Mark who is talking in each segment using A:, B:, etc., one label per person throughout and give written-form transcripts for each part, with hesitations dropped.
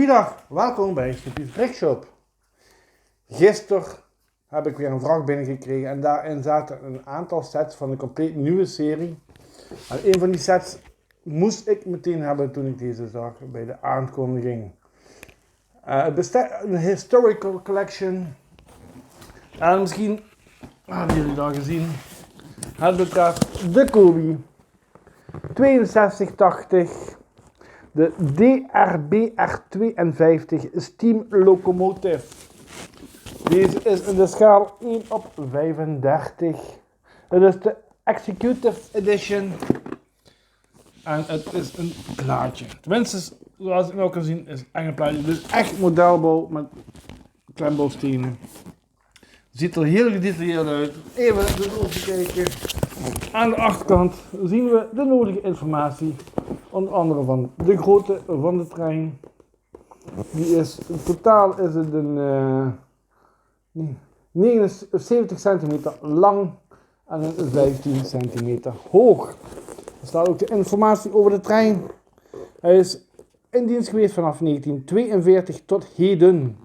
A: Goeiedag, welkom bij Snoopy's Brickshop. Gisteren heb ik weer een vraag binnengekregen en daarin zaten een aantal sets van een compleet nieuwe serie. En een van die sets moest ik meteen hebben toen ik deze zag bij de aankondiging. Het bestaat een historical collection. En misschien hebben jullie dat gezien. Het betreft de Kobe 6280. De DRBR52 Steam Locomotive. Deze is in de schaal 1:35. Het is de Executive Edition. En het is een plaatje. Tenminste, zoals ik nou kan zien, is het echt een plaatje. Dus echt modelbouw met klembouwstenen. Ziet er heel gedetailleerd uit. Even de ogen kijken. Aan de achterkant zien we de nodige informatie. Onder andere van de grootte van de trein. Die is, in totaal is het een 79 centimeter lang en een 15 centimeter hoog. Er staat ook de informatie over de trein. Hij is in dienst geweest vanaf 1942 tot heden.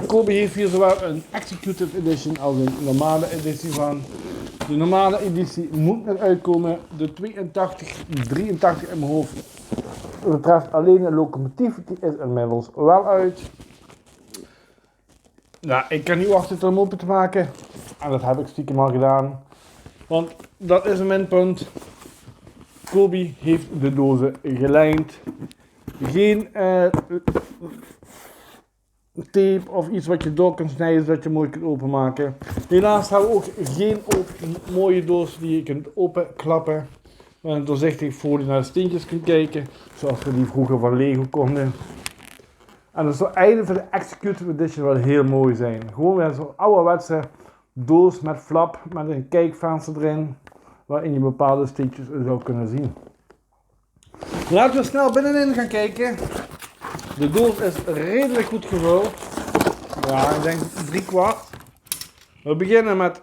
A: Kobe heeft hier zowel een Executive Edition als een normale editie van. De normale editie moet nog uitkomen. De 83 in mijn hoofd betreft alleen de locomotief. Die is inmiddels wel uit. Nou, ik kan niet wachten om hem open te maken. En dat heb ik stiekem al gedaan. Want dat is een minpunt. Kobe heeft de dozen gelijnd. Geen tape of iets wat je door kan snijden zodat je mooi kunt openmaken. Helaas hebben we ook geen mooie doos die je kunt openklappen. Met een doorzichtige folie naar de steentjes kunt kijken. Zoals we die vroeger van Lego konden. En dat zou eigenlijk voor de Executive Edition wel heel mooi zijn. Gewoon weer zo'n ouderwetse doos met flap met een kijkvenster erin. Waarin je bepaalde steentjes zou kunnen zien. Laten we snel binnenin gaan kijken. De doos is redelijk goed gevuld. Ja, ik denk 3/4. We beginnen met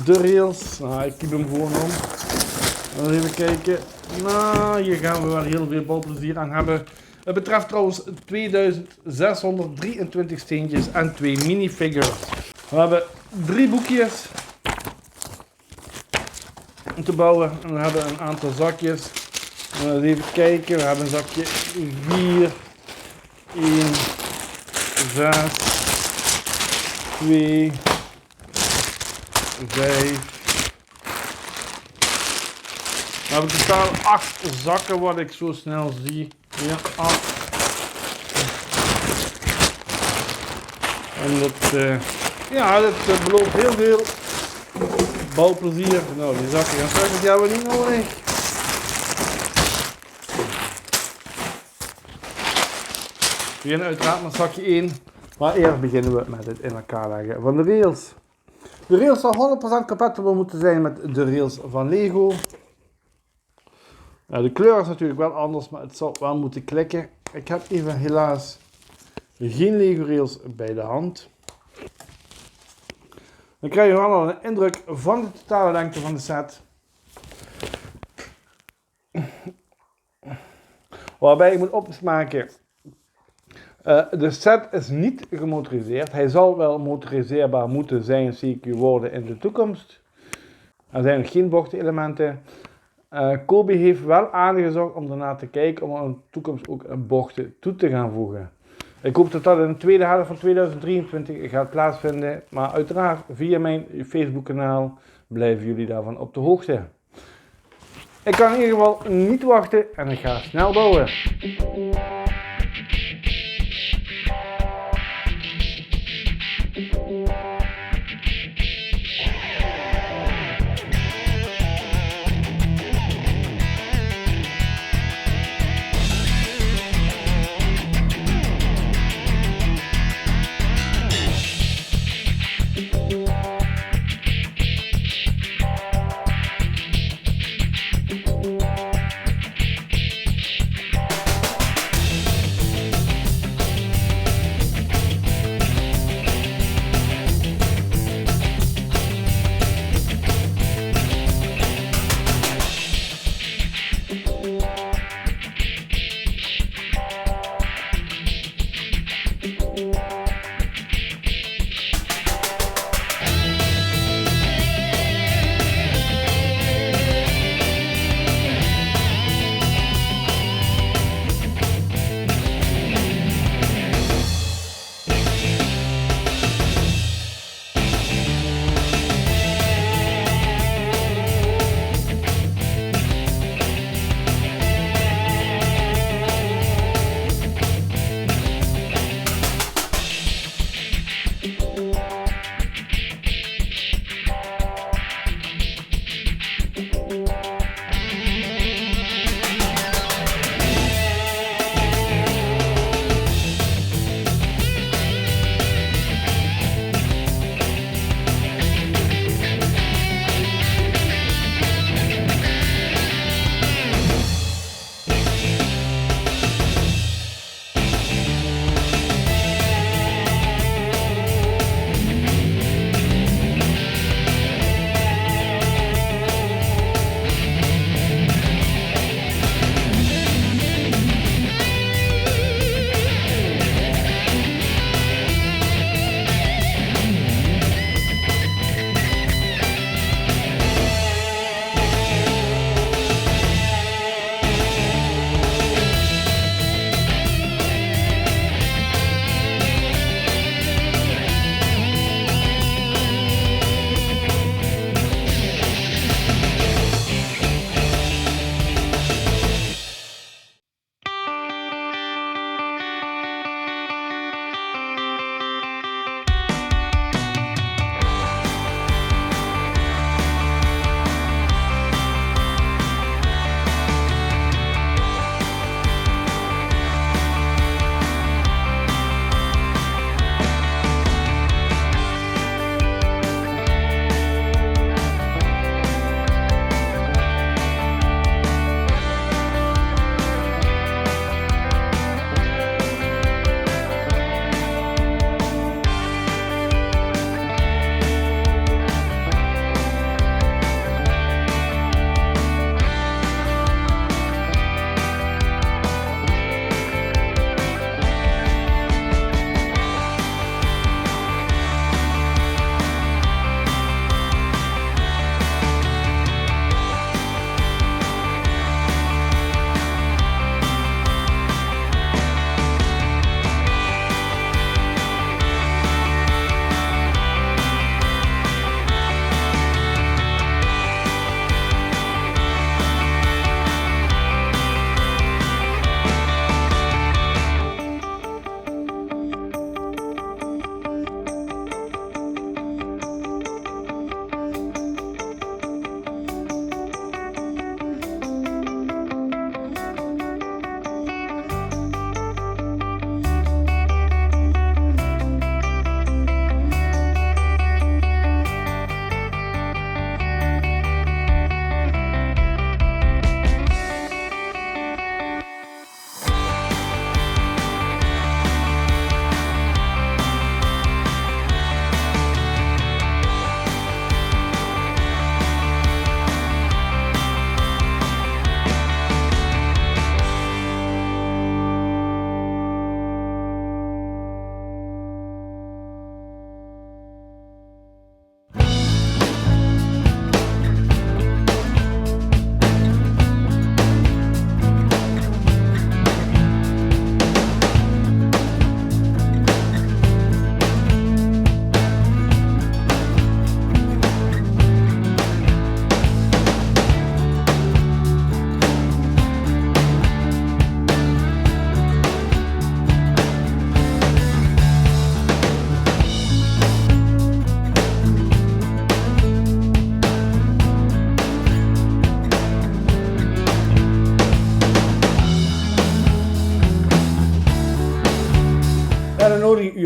A: de rails. Nou, ik kiep hem gewoon om. Even kijken. Nou, hier gaan we wel heel veel balplezier aan hebben. Het betreft trouwens 2623 steentjes en 2 minifigures. We hebben 3 boekjes om te bouwen. En we hebben een aantal zakjes. Even kijken, we hebben een zakje 4, 1, 6, 2, 5. We hebben totaal 8 zakken wat ik zo snel zie. Ja, 8. En dat belooft heel veel bouwplezier. Nou, die zakken gaan straks, die hebben we niet nodig. We beginnen uiteraard met zakje 1, maar eerst beginnen we met het in elkaar leggen van de rails. De rails zal 100% compatible moeten zijn met de rails van Lego. Nou, de kleur is natuurlijk wel anders, maar het zal wel moeten klikken. Ik heb even helaas geen Lego rails bij de hand. Dan krijg je wel al een indruk van de totale lengte van de set. Waarbij ik moet opmaken. De set is niet gemotoriseerd. Hij zal wel motoriseerbaar moeten zijn, CQ worden in de toekomst. Er zijn nog geen bochtelementen. Kobe heeft wel aangezocht om daarna te kijken om in de toekomst ook bochten toe te gaan voegen. Ik hoop dat dat in de tweede helft van 2023 gaat plaatsvinden. Maar uiteraard via mijn Facebook kanaal blijven jullie daarvan op de hoogte. Ik kan in ieder geval niet wachten en ik ga snel bouwen.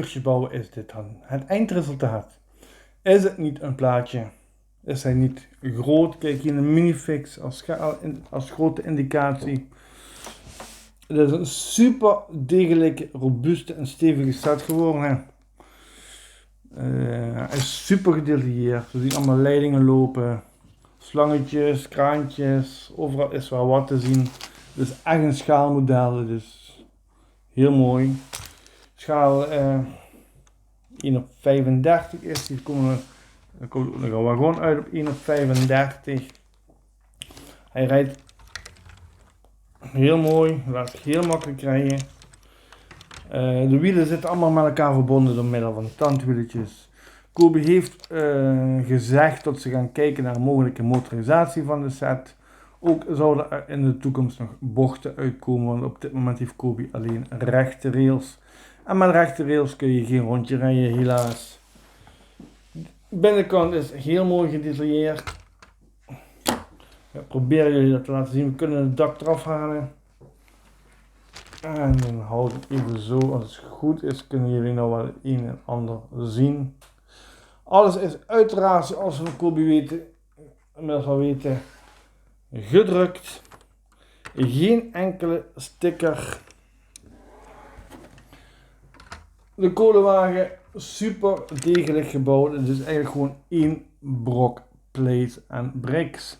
A: uurtjes bouwen is dit dan het eindresultaat. Is het niet een plaatje? Is hij niet groot? Kijk hier een minifix als grote indicatie. Het is een super degelijke, robuuste en stevige set geworden. Hij is super gedetailleerd. We zien allemaal leidingen lopen. Slangetjes, kraantjes. Overal is wel wat te zien. Het is echt een schaalmodel. Dus heel mooi. Schaal 1/35 is die. Er komt ook nog een wagon uit op 1/35. Hij rijdt heel mooi, laat zich heel makkelijk rijden. De wielen zitten allemaal met elkaar verbonden door middel van tandwieletjes. Kobe heeft gezegd dat ze gaan kijken naar een mogelijke motorisatie van de set. Ook zouden er in de toekomst nog bochten uitkomen, want op dit moment heeft Kobe alleen rechte rails. En met rechte rails kun je geen rondje rijden, helaas. De binnenkant is heel mooi gedetailleerd. Ja, proberen jullie dat te laten zien. We kunnen het dak eraf halen. En dan houden we het even zo. Als het goed is, kunnen jullie nou wel het een en ander zien. Alles is uiteraard, zoals we van Kobe weten, inmiddels al weten, gedrukt. Geen enkele sticker. De kolenwagen super degelijk gebouwd. Het is eigenlijk gewoon één brok plate en bricks.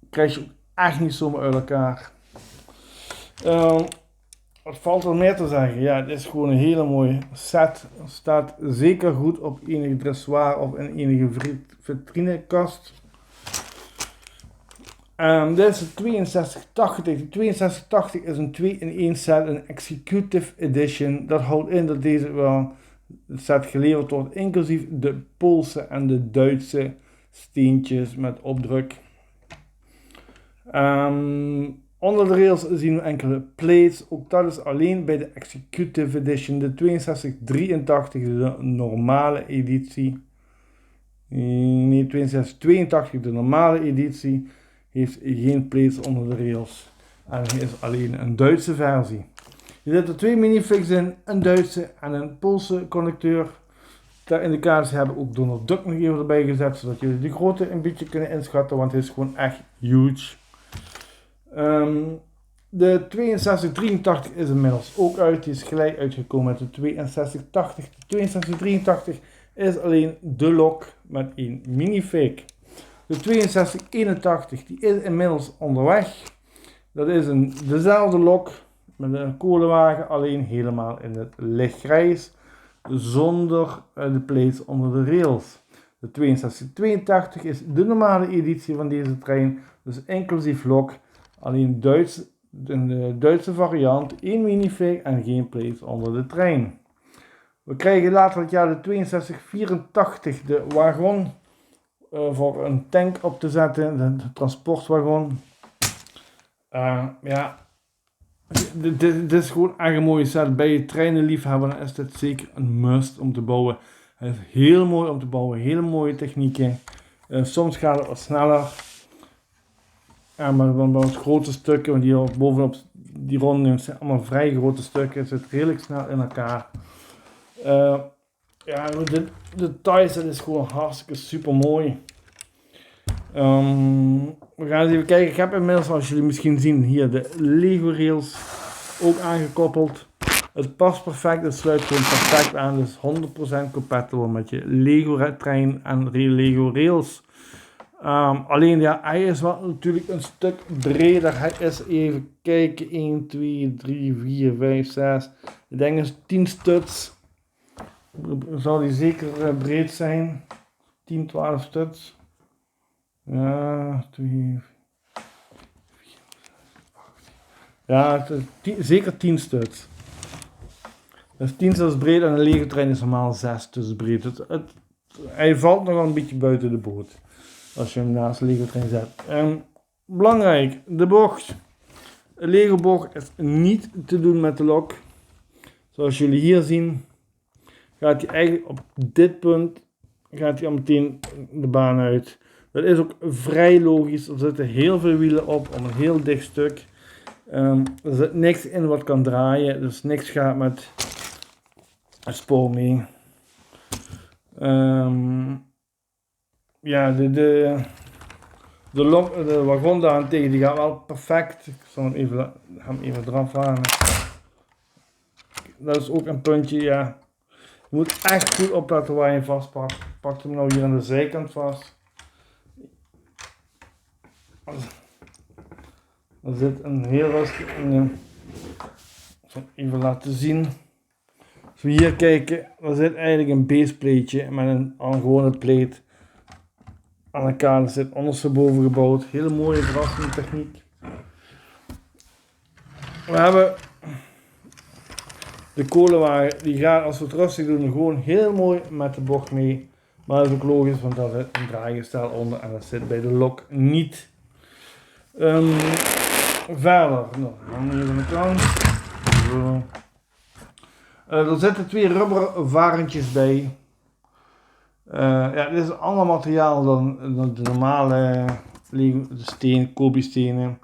A: Krijg je ook echt niet zomaar uit elkaar. Wat valt er meer te zeggen? Ja, het is gewoon een hele mooie set. Staat zeker goed op enige dressoir of in enige vitrinekast. Dit is de 6280. De 6280 is een 2-in-1 set, een Executive Edition. Dat houdt in dat deze wel het set geleverd wordt, inclusief de Poolse en de Duitse steentjes met opdruk. Onder de rails zien we enkele plates, ook dat is alleen bij de Executive Edition. De 6283 is de normale editie. Nee, 6282 de normale editie heeft geen plates onder de rails. En hij is alleen een Duitse versie. Er zitten twee minifix in, een Duitse en een Poolse connecteur. Ter indicatie hebben we ook Donald Duck nog even erbij gezet, zodat jullie de grootte een beetje kunnen inschatten, want hij is gewoon echt huge. De 6283 is inmiddels ook uit, die is gelijk uitgekomen met de 6280. De 6283 is alleen de lok met één minifig. De 6281 die is inmiddels onderweg. Dat is dezelfde lok met een kolenwagen, alleen helemaal in het lichtgrijs, zonder de plates onder de rails. De 6282 is de normale editie van deze trein, dus inclusief lok, alleen de Duitse variant, één minifig en geen plates onder de trein. We krijgen later het jaar de 6284, de wagon voor een tank op te zetten, de transportwagon. Ja, dit is gewoon echt een mooie set. Bij je treinenliefhebber is dit zeker een must om te bouwen. Het is heel mooi om te bouwen, hele mooie technieken. Soms gaat het wat sneller. Ja, maar dan bij grote stukken, want die bovenop die ronden zijn allemaal vrij grote stukken. Het zit redelijk snel in elkaar. Ja, de details, dat is gewoon hartstikke super mooi. We gaan eens even kijken. Ik heb inmiddels, zoals jullie misschien zien, hier de Lego rails ook aangekoppeld. Het past perfect, het sluit gewoon perfect aan. Dus 100% compatible met je Lego trein en Lego rails. Alleen ja, hij is wel natuurlijk een stuk breder. Hij is, even kijken, 1, 2, 3, 4, 5, 6. Ik denk dat 10 studs. Zal die zeker breed zijn. 10, 12 studs. Ja, 2, 4, 8. Ja, zeker 10 studs. Dus 10 studs breed en een Lego trein is normaal 6 studs breed. Hij valt nog wel een beetje buiten de boot. Als je hem naast de Lego trein zet. Belangrijk, de bocht. De Lego bocht is niet te doen met de lok. Zoals jullie hier zien, gaat hij eigenlijk op dit punt gaat hij al meteen de baan uit. Dat is ook vrij logisch. Er zitten heel veel wielen op om een heel dicht stuk. Er zit niks in wat kan draaien, dus niks gaat met een spoor mee. Ja, de wagon daarentegen die gaat wel perfect. Ik zal hem even eraf halen. Dat is ook een puntje, ja. Je moet echt goed opletten waar je hem vastpakt. Ik pak hem nou hier aan de zijkant vast. Er zit een heel rustig. Ik zal even laten zien. Als we hier kijken, er zit eigenlijk een baseplateje met een gewone plate aan elkaar. Er zit ondersteboven gebouwd. Hele mooie verrassende techniek. We hebben de kolenwagen, die gaat als we het rustig doen gewoon heel mooi met de bocht mee. Maar dat is ook logisch, want daar zit een draaigestel onder en dat zit bij de lok niet. Verder, nou, dan even aan de kant. Zo. Er zitten 2 rubberen varentjes bij. Ja, dit is een ander materiaal dan de normale Lego, de steen, Kobe stenen.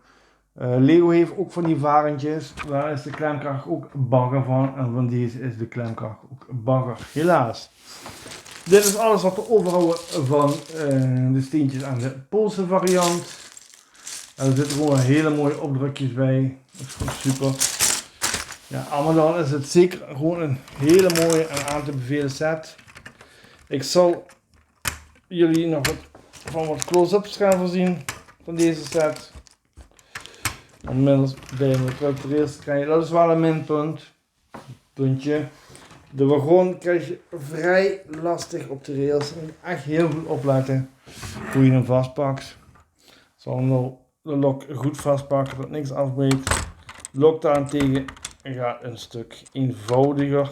A: Lego heeft ook van die varentjes, daar is de klemkracht ook bagger van en van deze is de klemkracht ook bagger, helaas. Dit is alles wat we overhouden van de steentjes aan de Poolse variant. En er zitten gewoon hele mooie opdrukjes bij, dat is gewoon super. Ja, allemaal is het zeker gewoon een hele mooie en aan te bevelen set. Ik zal jullie nog wat close-ups gaan voorzien van deze set. Inmiddels ben je terug de rails te krijgen. Dat is wel een minpunt. Puntje. De wagon krijg je vrij lastig op de rails. Je moet echt heel goed opletten hoe je hem vastpakt. Ik zal nou de lok goed vastpakken dat niks afbreekt. De lok daarentegen gaat een stuk eenvoudiger.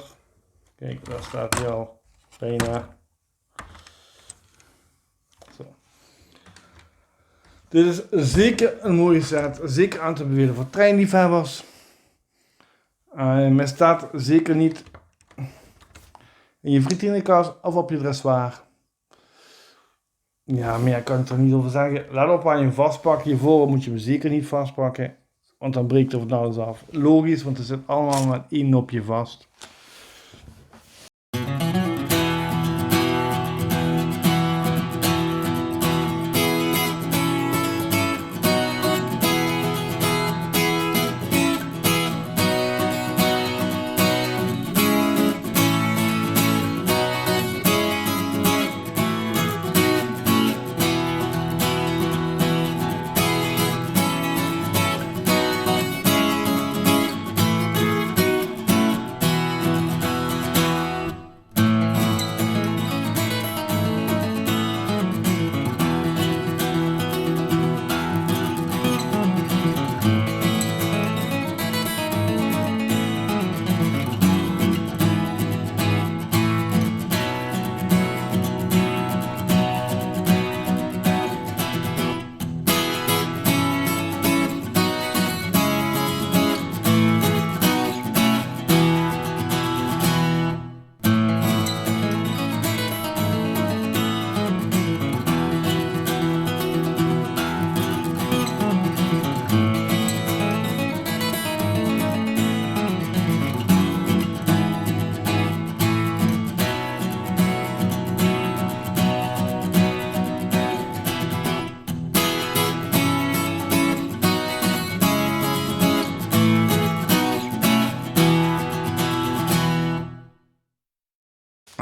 A: Kijk, daar staat hij al bijna. Zo. Dit is zeker een mooie set, zeker aan te bevelen voor treinliefhebbers. Men staat zeker niet in je vitrinekast of op je dressoir. Ja, meer kan ik er niet over zeggen. Let op waar je hem vastpakt. Hiervoor moet je hem zeker niet vastpakken, want dan breekt er van alles af. Logisch, want er zit allemaal met 1 nopje vast.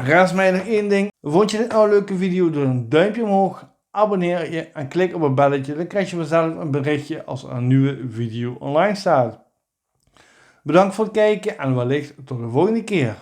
A: Rest mij nog één ding. Vond je dit nou een leuke video? Doe een duimpje omhoog, abonneer je en klik op het belletje. Dan krijg je vanzelf een berichtje als er een nieuwe video online staat. Bedankt voor het kijken en wellicht tot de volgende keer.